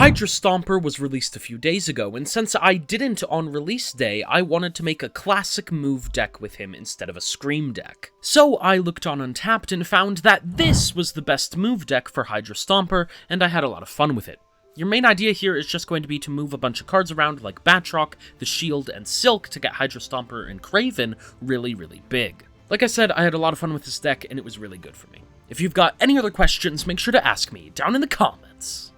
Hydra Stomper was released a few days ago, and since I didn't on release day, I wanted to make a classic move deck with him instead of a Scream deck. So I looked on Untapped and found that this was the best move deck for Hydra Stomper, and I had a lot of fun with it. Your main idea here is just going to be to move a bunch of cards around like Batroc, the Shield, and Silk to get Hydra Stomper and Kraven really, really big. Like I said, I had a lot of fun with this deck, and it was really good for me. If you've got any other questions, make sure to ask me down in the comments.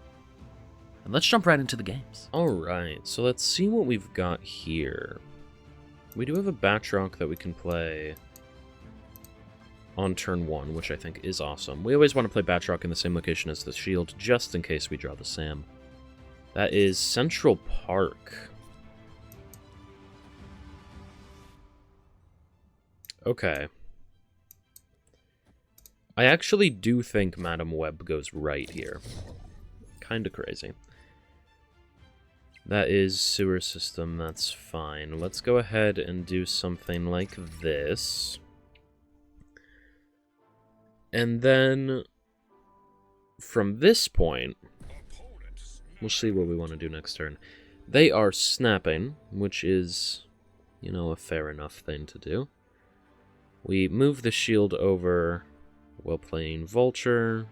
And let's jump right into the games. Alright, so let's see what we've got here. We do have a Batroc that we can play on turn 1, which I think is awesome. We always want to play Batroc in the same location as the Shield, just in case we draw the Sam. That is Central Park. Okay. I actually do think Madam Web goes right here. Kinda crazy. That is sewer system, that's fine. Let's go ahead and do something like this. And then, from this point, we'll see what we want to do next turn. They are snapping, which is, you know, a fair enough thing to do. We move the shield over while playing Vulture.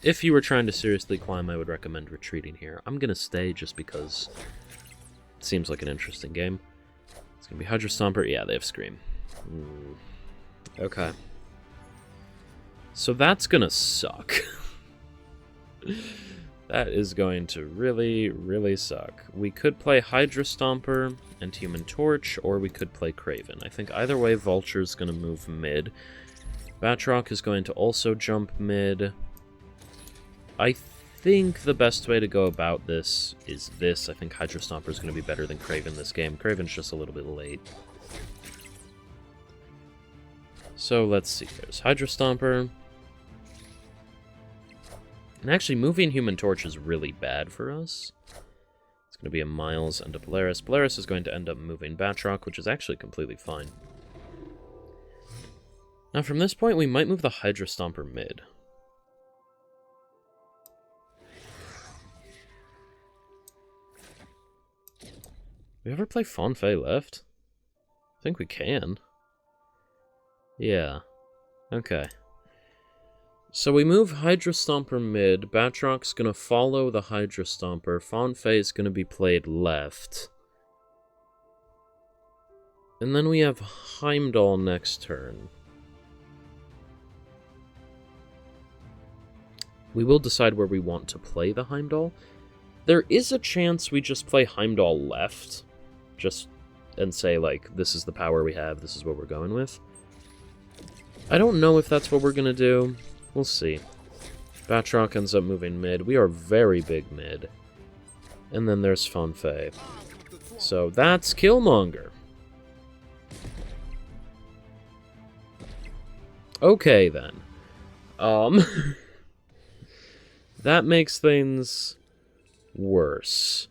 If you were trying to seriously climb, I would recommend retreating here. I'm going to stay just because it seems like an interesting game. It's going to be Hydra Stomper. Yeah, they have Scream. Okay. So that's going to suck. That is going to really, really suck. We could play Hydra Stomper and Human Torch, or we could play Kraven. I think either way, Vulture's going to move mid. Batroc is going to also jump mid. I think the best way to go about this is this. I think Hydra Stomper is going to be better than Kraven this game. Kraven's just a little bit late. So let's see. There's Hydra Stomper. And actually, moving Human Torch is really bad for us. It's going to be a Miles and a Polaris. Polaris is going to end up moving Batroc, which is actually completely fine. Now, from this point, we might move the Hydra Stomper mid. We ever play Fan Fei left? I think we can. Yeah. Okay. So we move Hydra Stomper mid. Batroc's gonna follow the Hydra Stomper. Fan Fei is gonna be played left. And then we have Heimdall next turn. We will decide where we want to play the Heimdall. There is a chance we just play Heimdall left. Just and say, like, this is the power we have, this is what we're going with. I don't know if that's what we're gonna do. We'll see. Batroc ends up moving mid. We are very big mid. And then there's Fan Fei. So that's Killmonger. Okay, then. That makes things worse.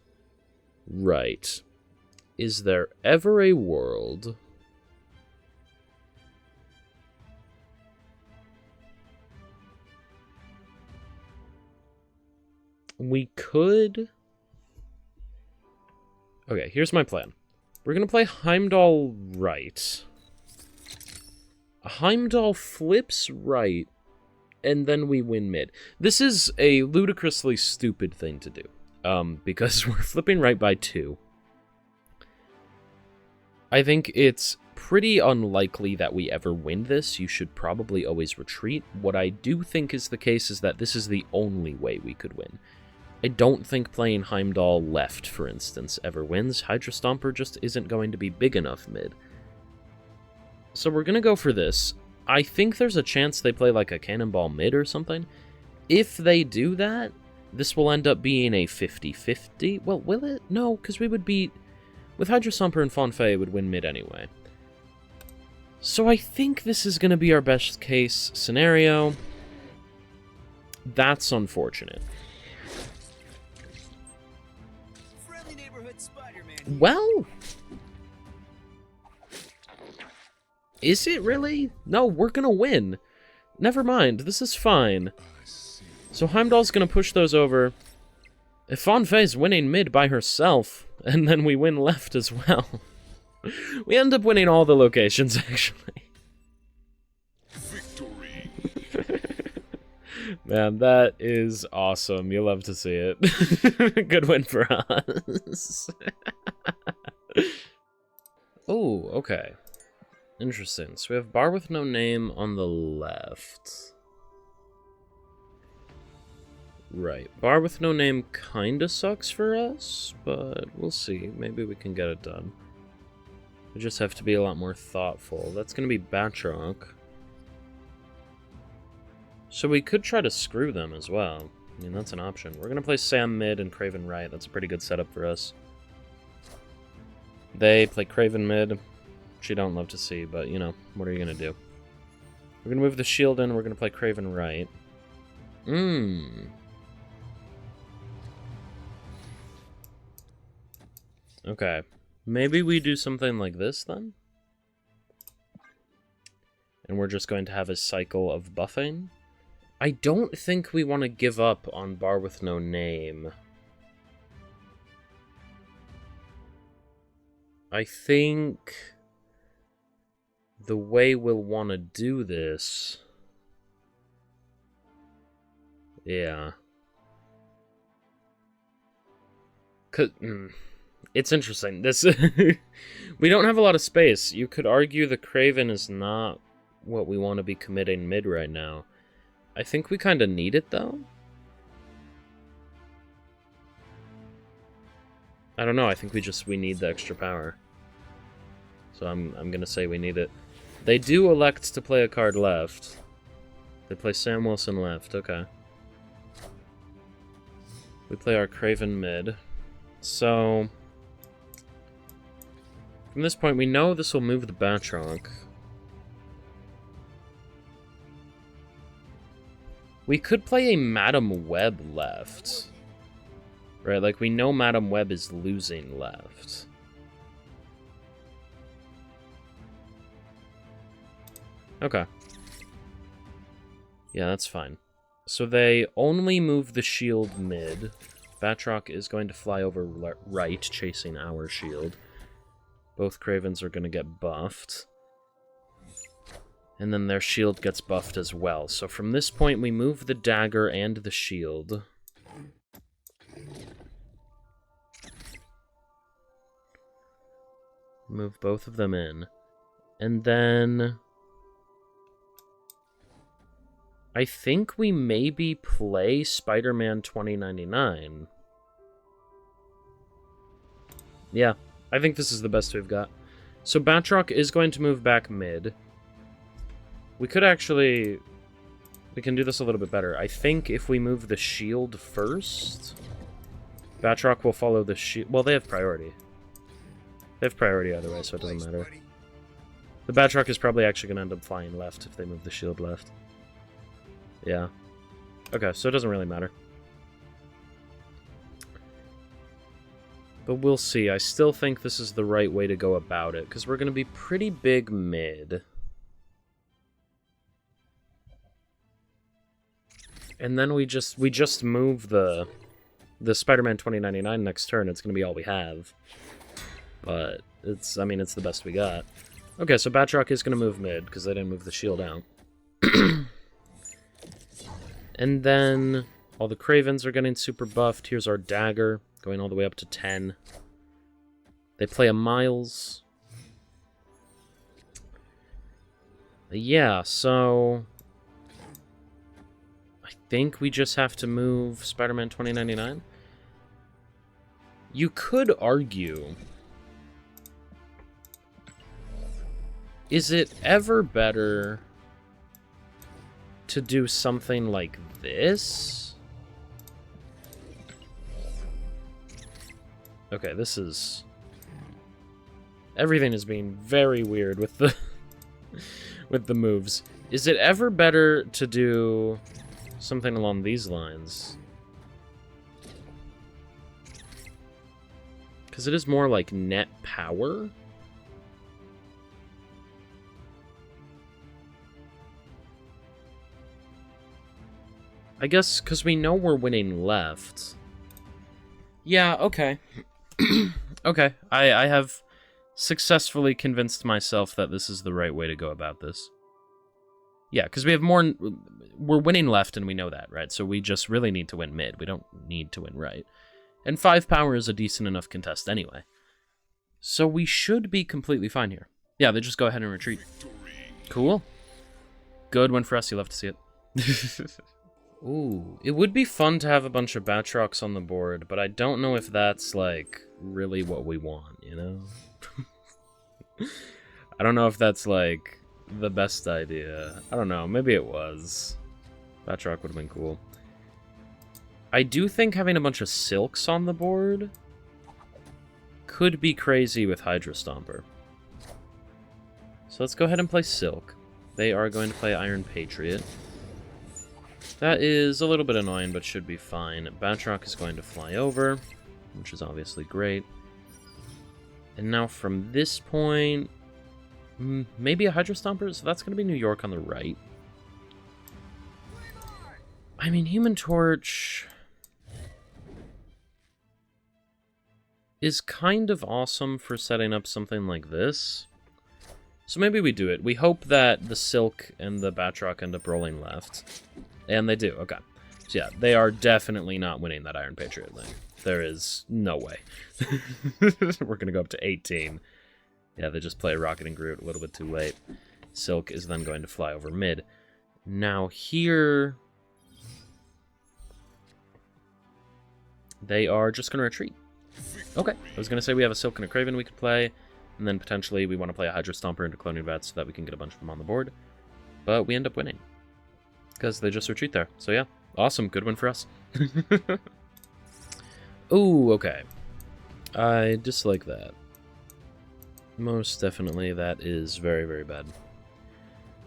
Right. Is there ever a world we could... Okay, here's my plan. We're gonna play Heimdall right. Heimdall flips right, and then we win mid. This is a ludicrously stupid thing to do, because we're flipping right by 2. I think it's pretty unlikely that we ever win this. You should probably always retreat. What I do think is the case is that this is the only way we could win. I don't think playing Heimdall left, for instance, ever wins. Hydra Stomper just isn't going to be big enough mid. So we're going to go for this. I think there's a chance they play like a Cannonball mid or something. If they do that, this will end up being a 50-50. Well, will it? No, because we would beat... With Hydra Stomper and Fan Fei, would win mid anyway. So I think this is going to be our best case scenario. That's unfortunate. Well... Is it really? No, we're gonna win. Never mind, this is fine. So Heimdall's gonna push those over, If Fan Fei's winning mid by herself, and then we win left as well, we end up winning all the locations, actually. Victory. Man, that is awesome. You love to see it. Good win for us. Oh, okay. Interesting. So we have Bar with No Name on the left. Right. Bar with No Name kinda sucks for us, but we'll see. Maybe we can get it done. We just have to be a lot more thoughtful. That's gonna be Batroc. So we could try to screw them as well. I mean, that's an option. We're gonna play Sam mid and Kraven right. That's a pretty good setup for us. They play Kraven mid, which you don't love to see, but, you know, what are you gonna do? We're gonna move the shield in, we're gonna play Kraven right. Okay. Maybe we do something like this, then? And we're just going to have a cycle of buffing? I don't think we want to give up on Bar with No Name. I think the way we'll want to do this... Yeah. It's interesting. This we don't have a lot of space. You could argue the Kraven is not what we want to be committing mid right now. I think we kind of need it, though. I don't know. I think we need the extra power. So I'm gonna say we need it. They do elect to play a card left. They play Sam Wilson left. Okay. We play our Kraven mid. So from this point, we know this will move the Batroc. We could play a Madam Web left. Right, like we know Madam Web is losing left. Okay. Yeah, that's fine. So they only move the shield mid. Batroc is going to fly over right, chasing our shield. Both Kravens are going to get buffed. And then their shield gets buffed as well. So from this point, we move the dagger and the shield. Move both of them in. And then... I think we maybe play Spider-Man 2099. Yeah, I think this is the best we've got. So Batroc is going to move back mid. We could actually... We can do this a little bit better. I think if we move the shield first, Batroc will follow the shield. Well, they have priority. They have priority either way, so it doesn't matter. The Batroc is probably actually going to end up flying left if they move the shield left. Yeah. Okay, so it doesn't really matter. But we'll see. I still think this is the right way to go about it, because we're going to be pretty big mid. And then we just move the Spider-Man 2099 next turn. It's going to be all we have. But it's, I mean, it's the best we got. Okay, so Batroc is going to move mid, because they didn't move the shield out. And then all the Kravens are getting super buffed. Here's our dagger, going all the way up to 10. They play a Miles. Yeah, so... I think we just have to move Spider-Man 2099. You could argue... Is it ever better to do something like this? Okay, this is... Everything is being very weird with the with the moves. Is it ever better to do something along these lines? Because it is more like net power. I guess because we know we're winning left. Yeah, okay. Okay, I have successfully convinced myself that this is the right way to go about this. Yeah, because we have more... We're winning left, and we know that, right? So we just really need to win mid. We don't need to win right. And 5 power is a decent enough contest anyway. So we should be completely fine here. Yeah, they just go ahead and retreat. Cool. Good win for us. You love to see it. Ooh, it would be fun to have a bunch of Batrocs on the board, but I don't know if that's, like, really what we want, you know? I don't know if that's, like, the best idea. I don't know. Maybe it was. Batroc would have been cool. I do think having a bunch of Silks on the board could be crazy with Hydra Stomper. So let's go ahead and play Silk. They are going to play Iron Patriot. That is a little bit annoying, but should be fine. Batroc is going to fly over, which is obviously great. And now from this point, maybe a Hydra Stomper, so that's going to be New York on the right. I mean, Human Torch is kind of awesome for setting up something like this. So maybe we do it. We hope that the Silk and the Batroc end up rolling left. And they do, okay. So yeah, they are definitely not winning that Iron Patriot lane. There is no way. We're going to go up to 18. Yeah, they just play Rocket and Groot a little bit too late. Silk is then going to fly over mid. Now here, they are just going to retreat. Okay, I was going to say we have a Silk and a Kraven we could play, and then potentially we want to play a Hydra Stomper into Cloning Vets so that we can get a bunch of them on the board. But we end up winning, because they just retreat there. So yeah, awesome, good win for us. Ooh, okay. I dislike that. Most definitely, that is very, very bad.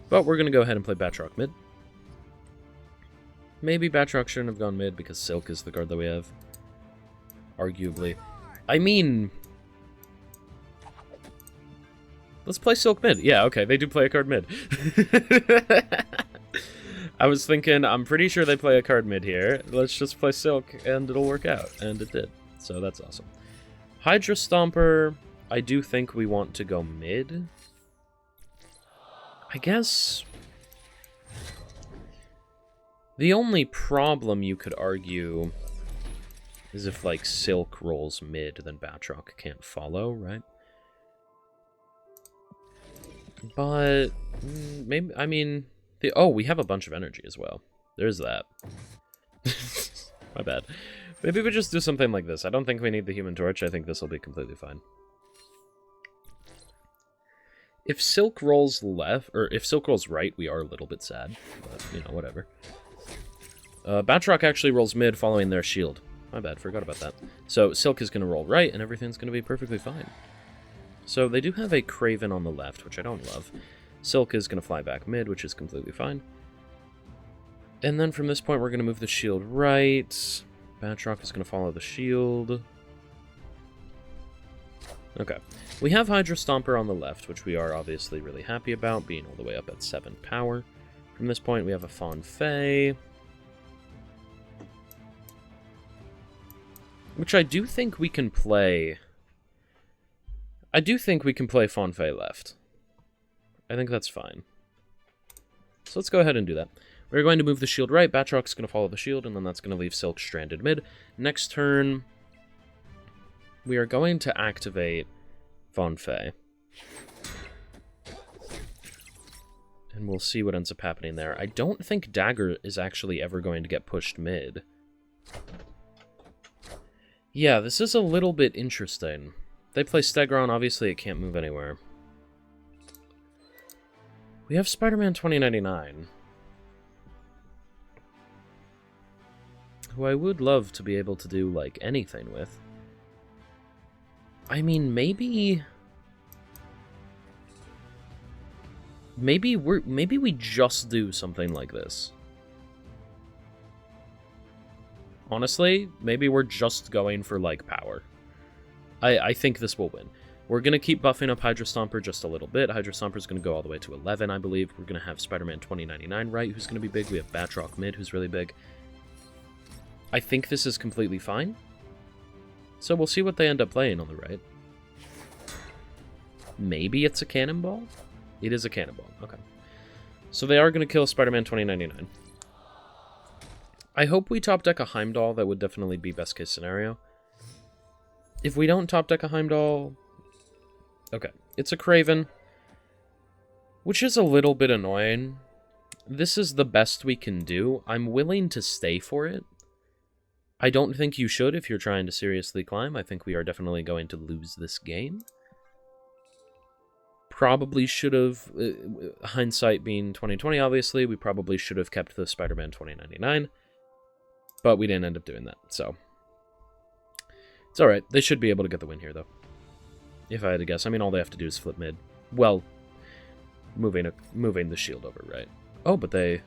But we're going to go ahead and play Batroc mid. Maybe Batroc shouldn't have gone mid because Silk is the card that we have. Arguably. I mean, let's play Silk mid. Yeah, okay, they do play a card mid. I was thinking, I'm pretty sure they play a card mid here. Let's just play Silk and it'll work out. And it did. So that's awesome. Hydra Stomper, I do think we want to go mid. I guess the only problem you could argue is if, like, Silk rolls mid, then Batroc can't follow, right? But maybe, I mean, oh, we have a bunch of energy as well. There's that. My bad. Maybe we just do something like this. I don't think we need the Human Torch. I think this will be completely fine. If Silk rolls left, or if Silk rolls right, we are a little bit sad. But, you know, whatever. Batroc actually rolls mid following their shield. My bad, forgot about that. So Silk is going to roll right, and everything's going to be perfectly fine. So they do have a Kraven on the left, which I don't love. Silk is going to fly back mid, which is completely fine. And then from this point, we're going to move the shield right. Batroc is going to follow the shield. Okay. We have Hydra Stomper on the left, which we are obviously really happy about, being all the way up at 7 power. From this point, we have a Fan Fei, which I do think we can play. I do think we can play Fan Fei left. I think that's fine. So let's go ahead and do that. We're going to move the shield right. Batroc's going to follow the shield, and then that's going to leave Silk stranded mid. Next turn, we are going to activate Fan Fei. And we'll see what ends up happening there. I don't think Dagger is actually ever going to get pushed mid. Yeah, this is a little bit interesting. They play Stegron, obviously it can't move anywhere. We have Spider-Man 2099, who I would love to be able to do, like, anything with. I mean, maybe we just do something like this. Honestly, maybe we're just going for, like, power. I think this will win. We're going to keep buffing up Hydra Stomper just a little bit. Hydra Stomper's going to go all the way to 11, I believe. We're going to have Spider-Man 2099 right, who's going to be big. We have Batroc mid, who's really big. I think this is completely fine. So we'll see what they end up playing on the right. Maybe it's a cannonball? It is a cannonball. Okay. So they are going to kill Spider-Man 2099. I hope we top deck a Heimdall. That would definitely be best case scenario. If we don't top deck a Heimdall... Okay. It's a Kraven, which is a little bit annoying. This is the best we can do. I'm willing to stay for it. I don't think you should if you're trying to seriously climb. I think we are definitely going to lose this game. Probably should have, hindsight being 2020, obviously, we probably should have kept the Spider-Man 2099, but we didn't end up doing that, so. It's alright. They should be able to get the win here, though. If I had to guess. I mean, all they have to do is flip mid. Well, moving the shield over, right? Oh, but they...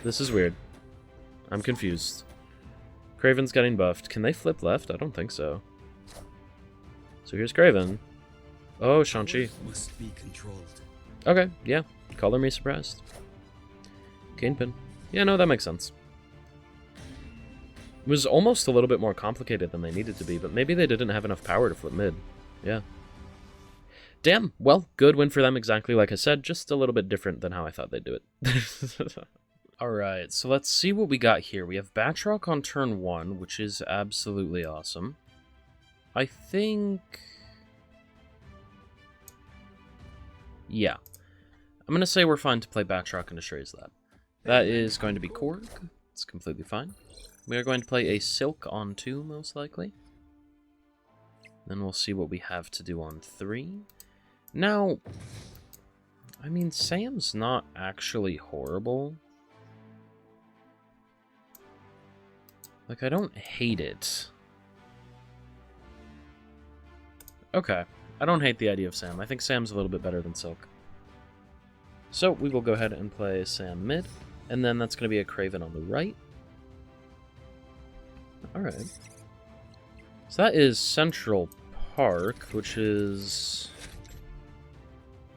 This is weird. I'm confused. Kraven's getting buffed. Can they flip left? I don't think so. So here's Kraven. Oh, Shang-Chi. Must be controlled. Okay, yeah. Color me surprised. Kingpin. Yeah, no, that makes sense. It was almost a little bit more complicated than they needed to be, but maybe they didn't have enough power to flip mid. Yeah. Damn. Well, good win for them, exactly like I said, just a little bit different than how I thought they'd do it. Alright, so let's see what we got here. We have Batroc on turn 1, which is absolutely awesome. I think... Yeah. I'm going to say we're fine to play Batroc into Shrey's Lab. That is going to be Korg. It's completely fine. We are going to play a Silk on 2, most likely. Then we'll see what we have to do on 3. Now, I mean, Sam's not actually horrible. Like, I don't hate it. Okay. I don't hate the idea of Sam. I think Sam's a little bit better than Silk. So, we will go ahead and play Sam mid. And then that's going to be a Kraven on the right. Alright. So that is Central Park, which is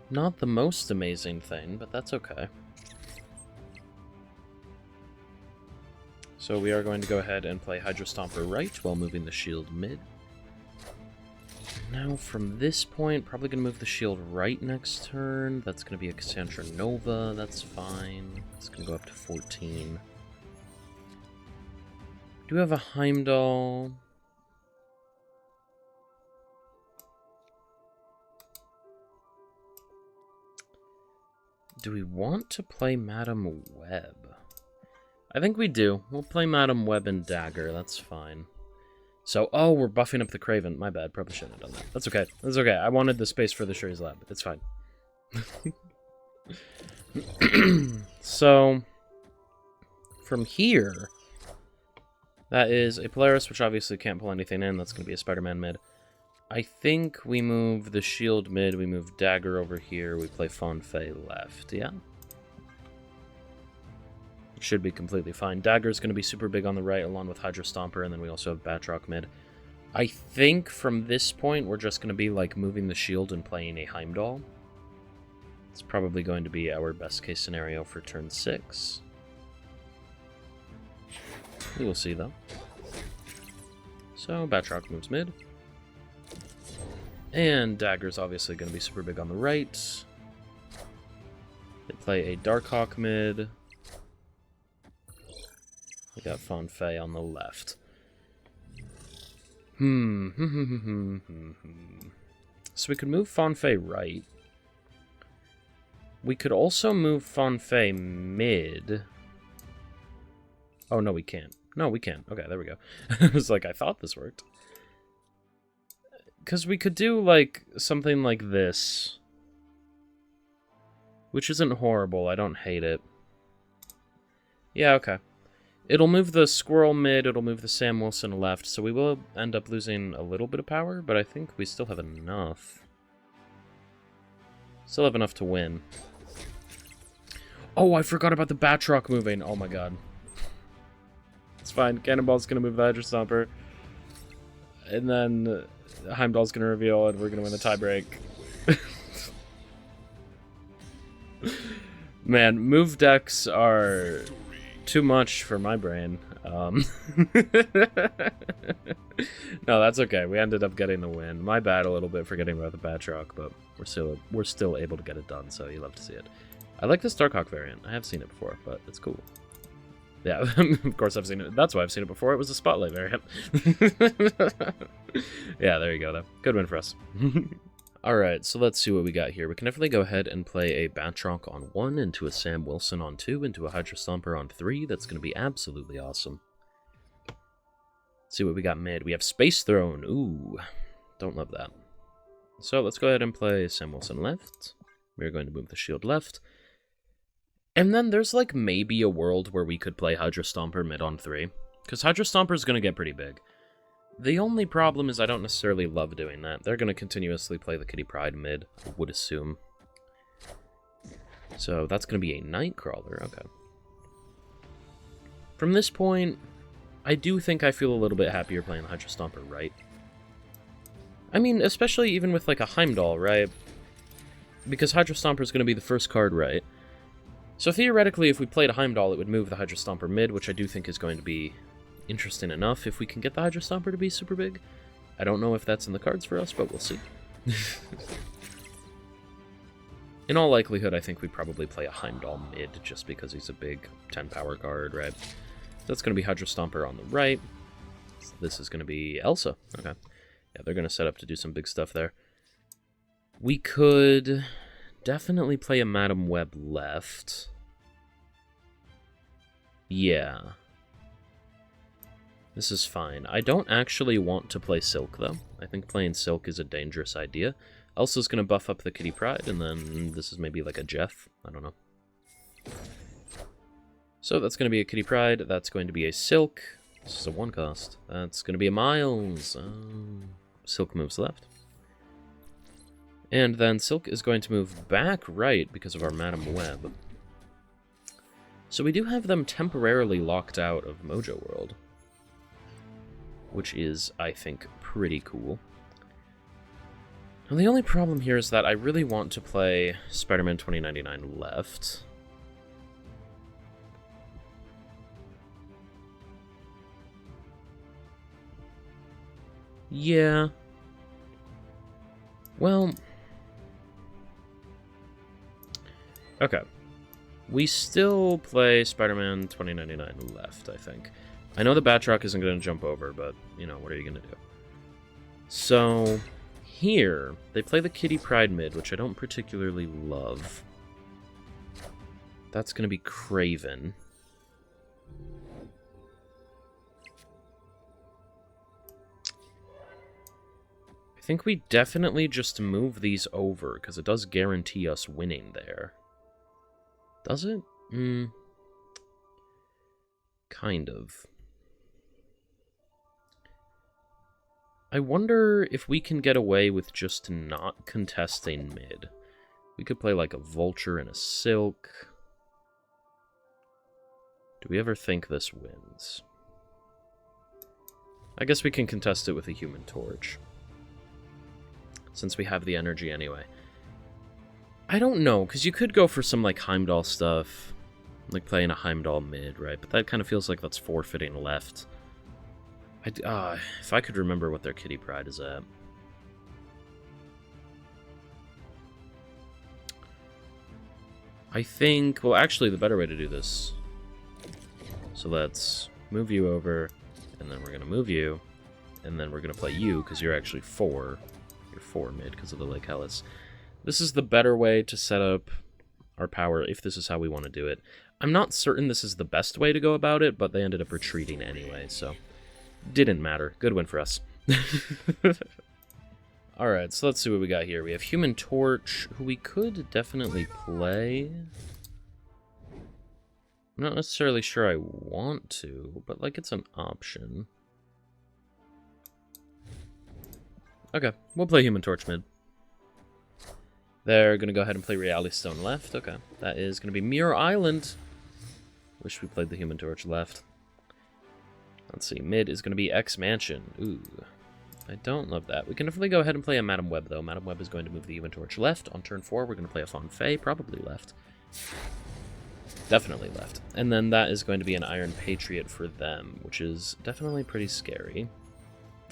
not the most amazing thing, but that's okay. So we are going to go ahead and play Hydra Stomper right while moving the shield mid. Now from this point, probably going to move the shield right next turn. That's going to be a Cassandra Nova. That's fine. It's going to go up to 14. Do we have a Heimdall? Do we want to play Madam Web? I think we do. We'll play Madam Web and Dagger. That's fine. So, oh, we're buffing up the Kraven. My bad. Probably shouldn't have done that. That's okay. That's okay. I wanted the space for the Shrey's Lab. It's fine. So, from here, that is a Polaris, which obviously can't pull anything in. That's going to be a Spider-Man mid. I think we move the shield mid. We move Dagger over here. We play Fan Fei left. Yeah? Should be completely fine. Dagger is going to be super big on the right, along with Hydra Stomper, and then we also have Batroc mid. I think from this point, we're just going to be like moving the shield and playing a Heimdall. It's probably going to be our best case scenario for turn 6. We will see, though. So, Batroc moves mid. And Dagger's obviously going to be super big on the right. They play a Darkhawk mid. We got Fan Fei on the left. So we could move Fan Fei right. We could also move Fan Fei mid. Oh, no, we can't. No, we can't. Okay, there we go. I was like, I thought this worked. Because we could do, like, something like this. Which isn't horrible. I don't hate it. Yeah, okay. It'll move the Squirrel mid, it'll move the Sam Wilson left, so we will end up losing a little bit of power, but I think we still have enough. Still have enough to win. Oh, I forgot about the Batroc moving. Oh my god. It's fine. Cannonball's gonna move the Hydra Stomper. And then Heimdall's gonna reveal, and we're gonna win the tiebreak. Man, move decks are too much for my brain. No, that's okay. We ended up getting the win. My bad a little bit forgetting about the Batroc, but we're still able to get it done, so you love to see it. I like this Darkhawk variant. I have seen it before, but it's cool. Yeah, of course I've seen it. That's why I've seen it before. It was a Spotlight variant. Yeah, there you go, though. Good win for us. Alright, so let's see what we got here. We can definitely go ahead and play a Batroc on 1, into a Sam Wilson on 2, into a Hydra Stomper on 3. That's going to be absolutely awesome. Let's see what we got mid. We have Space Throne. Ooh, don't love that. So let's go ahead and play Sam Wilson left. We're going to move the shield left. And then there's like maybe a world where we could play Hydra Stomper mid on 3. Because Hydra Stomper is going to get pretty big. The only problem is I don't necessarily love doing that. They're going to continuously play the Kitty Pryde mid, I would assume. So that's going to be a Nightcrawler, okay. From this point, I do think I feel a little bit happier playing Hydra Stomper right. I mean, especially even with like a Heimdall, right? Because Hydra Stomper is going to be the first card right. So theoretically, if we played a Heimdall, it would move the Hydra Stomper mid, which I do think is going to be interesting enough if we can get the Hydra Stomper to be super big. I don't know if that's in the cards for us, but we'll see. In all likelihood, I think we probably play a Heimdall mid, just because he's a big 10 power card, right? That's going to be Hydra Stomper on the right. This is going to be Elsa. Okay. Yeah, they're going to set up to do some big stuff there. We could definitely play a Madam Web left. Yeah. This is fine. I don't actually want to play Silk, though. I think playing Silk is a dangerous idea. Elsa's going to buff up the Kitty Pryde, and then this is maybe like a Jeff. I don't know. So that's going to be a Kitty Pryde. That's going to be a Silk. This is a 1 cost. That's going to be a Miles. Silk moves left. And then Silk is going to move back right because of our Madam Web. So we do have them temporarily locked out of Mojo World, which is, I think, pretty cool. Now, the only problem here is that I really want to play Spider-Man 2099 left. Yeah. Well, okay. We still play Spider-Man 2099 left, I think. I know the Batroc isn't going to jump over, but, you know, what are you going to do? So, here, they play the Kitty Pryde mid, which I don't particularly love. That's going to be Kraven. I think we definitely just move these over, because it does guarantee us winning there. Does it? Kind of. I wonder if we can get away with just not contesting mid. We could play like a Vulture and a Silk. Do we ever think this wins? I guess we can contest it with a Human Torch, since we have the energy anyway. I don't know, because you could go for some like Heimdall stuff, like playing a Heimdall mid, right? But that kind of feels like that's forfeiting left. If I could remember what their Kitty Pryde is at. I think, well, actually, the better way to do this. So let's move you over, and then we're going to move you, and then we're going to play you, because you're actually 4. You're 4 mid because of the Lake Hellas. This is the better way to set up our power, if this is how we want to do it. I'm not certain this is the best way to go about it, but they ended up retreating anyway, so didn't matter. Good win for us. Alright, so let's see what we got here. We have Human Torch, who we could definitely play. I'm not necessarily sure I want to, but, like, it's an option. Okay, we'll play Human Torch mid. They're going to go ahead and play Reality Stone left. Okay, that is going to be Mirror Island. Wish we played the Human Torch left. Let's see, mid is going to be X Mansion. Ooh, I don't love that. We can definitely go ahead and play a Madam Web, though. Madam Web is going to move the Human Torch left. On turn 4, we're going to play a Fan Fei, probably left. Definitely left. And then that is going to be an Iron Patriot for them, which is definitely pretty scary.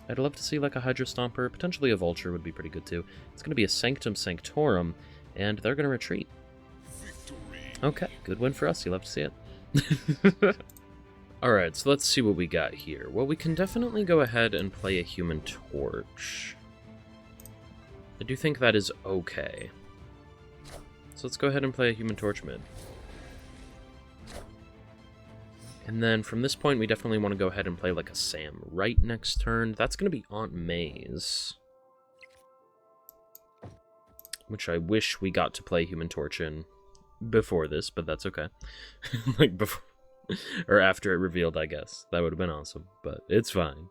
I'd love to see like a Hydra Stomper. Potentially a Vulture would be pretty good too. It's going to be a Sanctum Sanctorum, and they're going to retreat. Okay, good win for us. You'll have to see it. Alright, so let's see what we got here. Well, we can definitely go ahead and play a Human Torch. I do think that is okay. So let's go ahead and play a Human Torch mid. And then from this point, we definitely want to go ahead and play like a Sam right next turn. That's going to be Aunt May's. Which I wish we got to play Human Torch in before this, but that's okay. Like before, or after it revealed, I guess. That would have been awesome, but it's fine.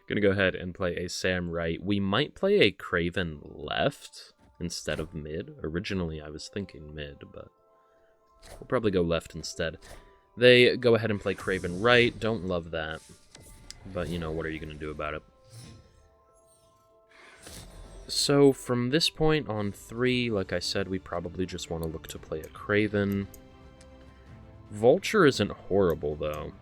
Gonna go ahead and play a Sam right. We might play a kraven left instead of mid. Originally, I was thinking mid, but we'll probably go left instead. They go ahead and play kraven right. Don't love that, but you know, what are you gonna do about it? So from this point on 3, like I said, we probably just want to look to play a kraven. Vulture isn't horrible, though.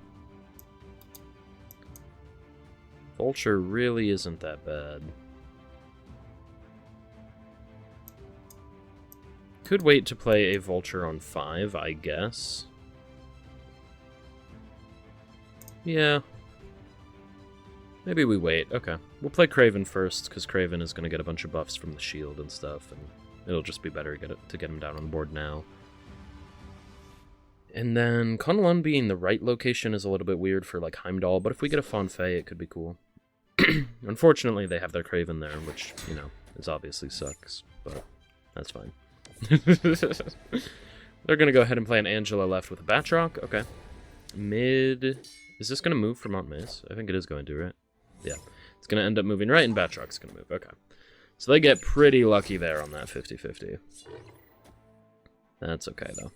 Vulture really isn't that bad. Could wait to play a Vulture on 5, I guess. Yeah. Maybe we wait. Okay. We'll play Kraven first, because Kraven is going to get a bunch of buffs from the shield and stuff, and it'll just be better to get him down on the board now. And then Kunlun being the right location is a little bit weird for, like, Heimdall, but if we get a Fan Fei, it could be cool. Unfortunately, they have their Kraven there, which, you know, is obviously sucks, but that's fine. They're going to go ahead and play an Angela left with a Batroc. Okay. Mid... Is this going to move from Aunt May's? I think it is going to, right? Yeah. It's going to end up moving right, and Batroc's going to move. Okay. So they get pretty lucky there on that 50-50. That's okay, though.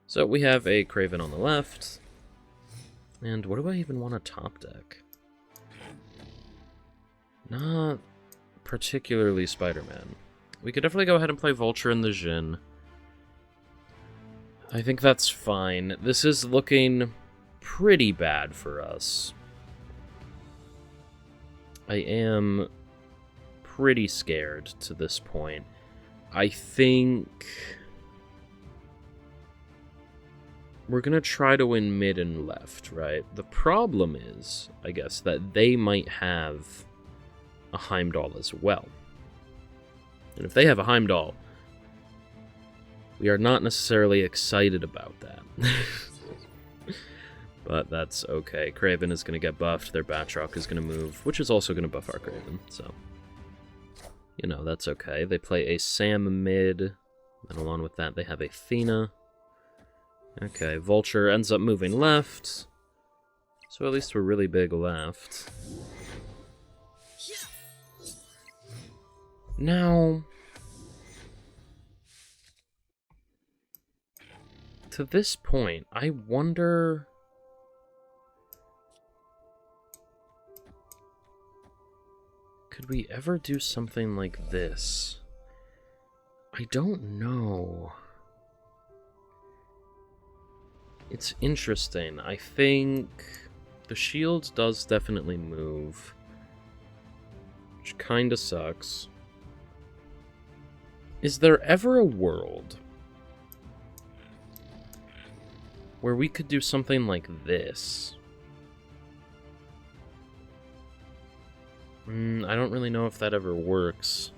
So we have a Kraven on the left. And what do I even want to top deck? Not particularly Spider-Man. We could definitely go ahead and play Vulture in the Jhin. I think that's fine. This is looking pretty bad for us. I am pretty scared to this point. I think we're going to try to win mid and left, right? The problem is, I guess, that they might have a Heimdall as well. And if they have a Heimdall, we are not necessarily excited about that. But that's okay. Kraven is going to get buffed. Their Batroc is going to move, which is also going to buff our Kraven. So, you know, that's okay. They play a Sam mid. And along with that, they have Athena. Okay, Vulture ends up moving left. So at least we're really big left. Now, to this point, I wonder... Could we ever do something like this? I don't know. It's interesting. I think the shield does definitely move, which kinda sucks. Is there ever a world where we could do something like this? I don't really know if that ever works.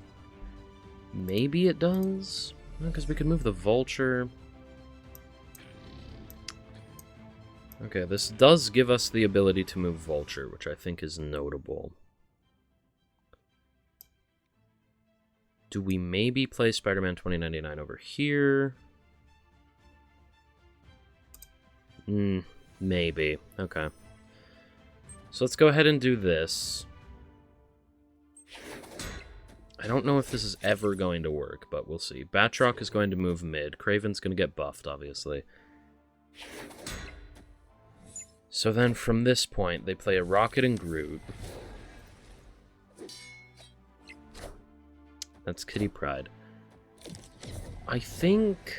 Maybe it does? Because we could move the Vulture. Okay, this does give us the ability to move Vulture, which I think is notable. Do we maybe play Spider-Man 2099 over here? Maybe. Okay. So let's go ahead and do this. I don't know if this is ever going to work, but we'll see. Batroc is going to move mid. Kraven's going to get buffed, obviously. So then from this point, they play a Rocket and Groot. That's Kitty Pryde. I think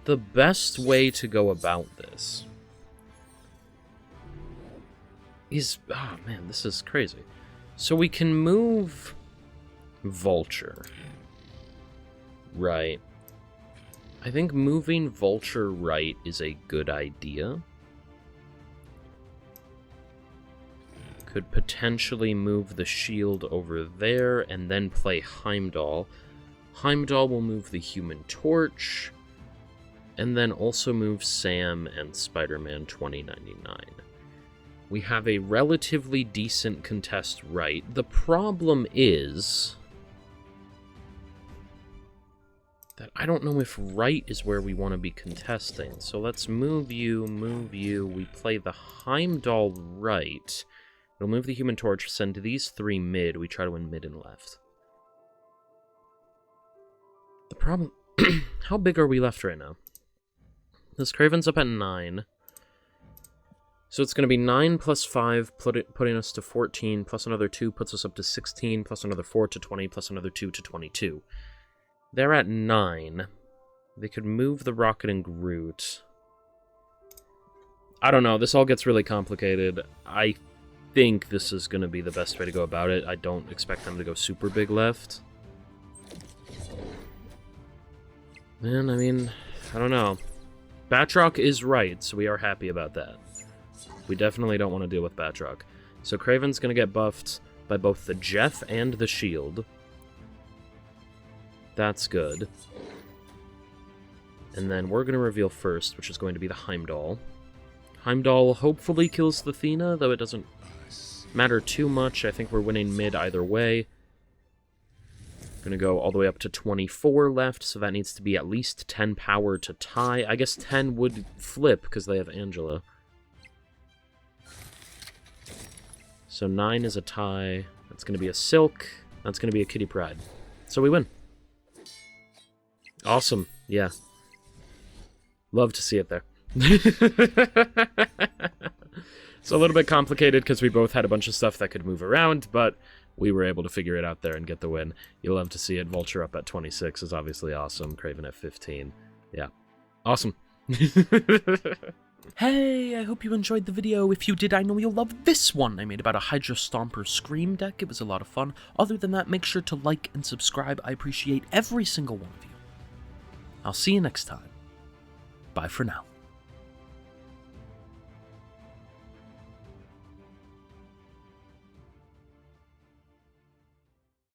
the best way to go about this is... Oh, man, this is crazy. So we can move Vulture. Right. I think moving Vulture right is a good idea. Could potentially move the shield over there and then play Heimdall. Heimdall will move the Human Torch, and then also move Sam and Spider-Man 2099. We have a relatively decent contest right. The problem is that I don't know if right is where we want to be contesting. So let's move you, we play the Heimdall right. It'll move the Human Torch, send these 3 mid, we try to win mid and left. The problem... How big are we left right now? This Kraven's up at 9. So it's going to be 9 plus 5, putting us to 14, plus another 2 puts us up to 16, plus another 4 to 20, plus another 2 to 22. They're at 9. They could move the Rocket and Groot. I don't know, this all gets really complicated. I think this is going to be the best way to go about it. I don't expect them to go super big left. And, I mean, I don't know. Batroc is right, so we are happy about that. We definitely don't want to deal with Batroc. So Kraven's going to get buffed by both the Jeff and the shield. That's good. And then we're going to reveal first, which is going to be the Heimdall. Heimdall hopefully kills the Athena, though it doesn't matter too much. I think we're winning mid either way. Gonna go all the way up to 24 left, so that needs to be at least 10 power to tie. I guess 10 would flip, because they have Angela. So 9 is a tie. That's gonna be a Silk. That's gonna be a Kitty Pryde. So we win. Awesome. Yeah. Love to see it there. It's a little bit complicated because we both had a bunch of stuff that could move around, but we were able to figure it out there and get the win. You'll love to see it. Vulture up at 26 is obviously awesome. Kraven at 15. Yeah. Awesome. Hey, I hope you enjoyed the video. If you did, I know you'll love this one I made about a Hydra Stomper Scream deck. It was a lot of fun. Other than that, make sure to like and subscribe. I appreciate every single one of you. I'll see you next time. Bye for now.